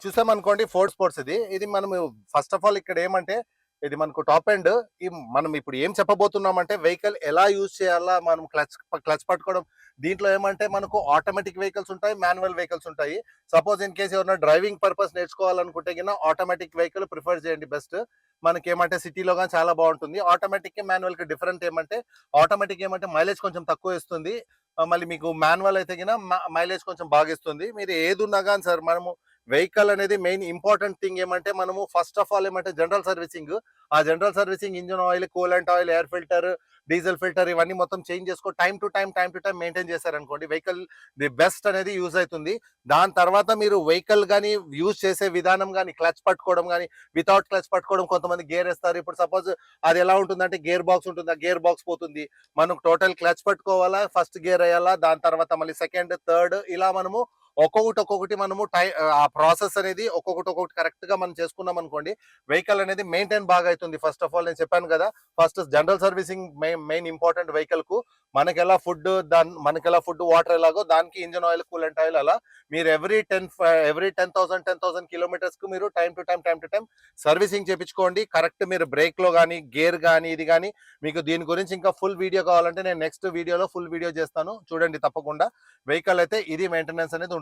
చూసామనుకోండి Ford sports ఇది. ఇది మనము ఫస్ట్ ఆఫ్ ఆల్ ఇక్కడ ఏమంటే ఇది మనకు టాప్ ఎండ్. మనం ఇప్పుడు ఏం చెప్పబోతున్నామంటే వెహికల్ ఎలా యూజ్ చేయాలా, మనం క్లచ్ పట్టుకోవడం. దీంట్లో ఏమంటే మనకు ఆటోమేటిక్ వెహికల్స్ ఉంటాయి, మాన్యువల్ వెహికల్స్ ఉంటాయి. సపోజ్ ఇన్ కేసు ఎవరైనా డ్రైవింగ్ పర్పస్ నేర్చుకోవాలనుకుంటే గిన ఆటోమేటిక్ వెహికల్ ప్రిఫర్ చేయండి బెస్ట్. మనకేమంటే సిటీలో గాని చాలా బాగుంటుంది. ఆటోమేటిక్‌కి, మాన్యువల్‌కి డిఫరెంట్ ఏమంటే ఆటోమేటిక్ ఏమంటే మైలేజ్ కొంచెం తక్కువ ఇస్తుంది. మళ్ళీ మీకు మాన్యువల్ అయితే గిన మైలేజ్ కొంచెం బాగా ఇస్తుంది. మీరు ఏదున్నా గాని సార్ మనము వెహికల్ అనేది మెయిన్ ఇంపార్టెంట్ థింగ్ ఏమంటే మనము ఫస్ట్ ఆఫ్ ఆల్ ఏమంటే జనరల్ సర్వీసింగ్. ఆ general servicing engine oil, coolant oil, air filter, diesel filter ఇవన్నీ మొత్తం చేంజ్ చేసుకో టైమ్ టు టైమ్ మెయింటైన్ చేశారనుకోండి వెహికల్ ది బెస్ట్ అనేది యూజ్ అవుతుంది. దాని తర్వాత మీరు వెహికల్ గానీ యూజ్ చేసే విధానం గానీ, క్లచ్ పట్టుకోవడం గానీ, వితౌట్ క్లచ్ పట్టుకోవడం కొంతమంది గేర్ వేస్తారు. ఇప్పుడు సపోజ్ అది ఎలా ఉంటుందంటే గేర్ బాక్స్ ఉంటుంది. ఆ గేర్ బాక్స్ పోతుంది. మనకు టోటల్ క్లచ్ పట్టుకోవాలా, ఫస్ట్ గేర్ వేయాలా, దాని తర్వాత మళ్ళీ సెకండ్, థర్డ్ ఇలా మనము ఒక్కొక్కటి మనము ఆ ప్రాసెస్ అనేది ఒక్కొక్కటి కరెక్ట్ గా మనం చేసుకున్నాం అనుకోండి వెహికల్ అనేది మెయింటైన్ బాగా అవుతుంది. ఫస్ట్ ఆఫ్ ఆల్ నేను చెప్పాను కదా, first general servicing main important vehicle కు. మనకెలా ఫుడ్ వాటర్ ఎలాగో దానికి ఇంజిన్ ఆయిల్, కూలెంట్ ఆయిల్ అలా మీరు ఎవ్రీ 10,000 కిలోమీటర్స్ కు మీరు టైం టు టైం సర్వీసింగ్ చేయించుకోండి. కరెక్ట్ మీరు బ్రేక్ లో కానీ, గేర్ కానీ, ఇది కానీ మీకు దీని గురించి ఇంకా ఫుల్ వీడియో కావాలంటే నేను నెక్స్ట్ వీడియోలో ఫుల్ వీడియో చేస్తాను, చూడండి తప్పకుండా. వెహికల్ అయితే ఇది మెయింటెనెన్స్ అనేది ఉంటుంది.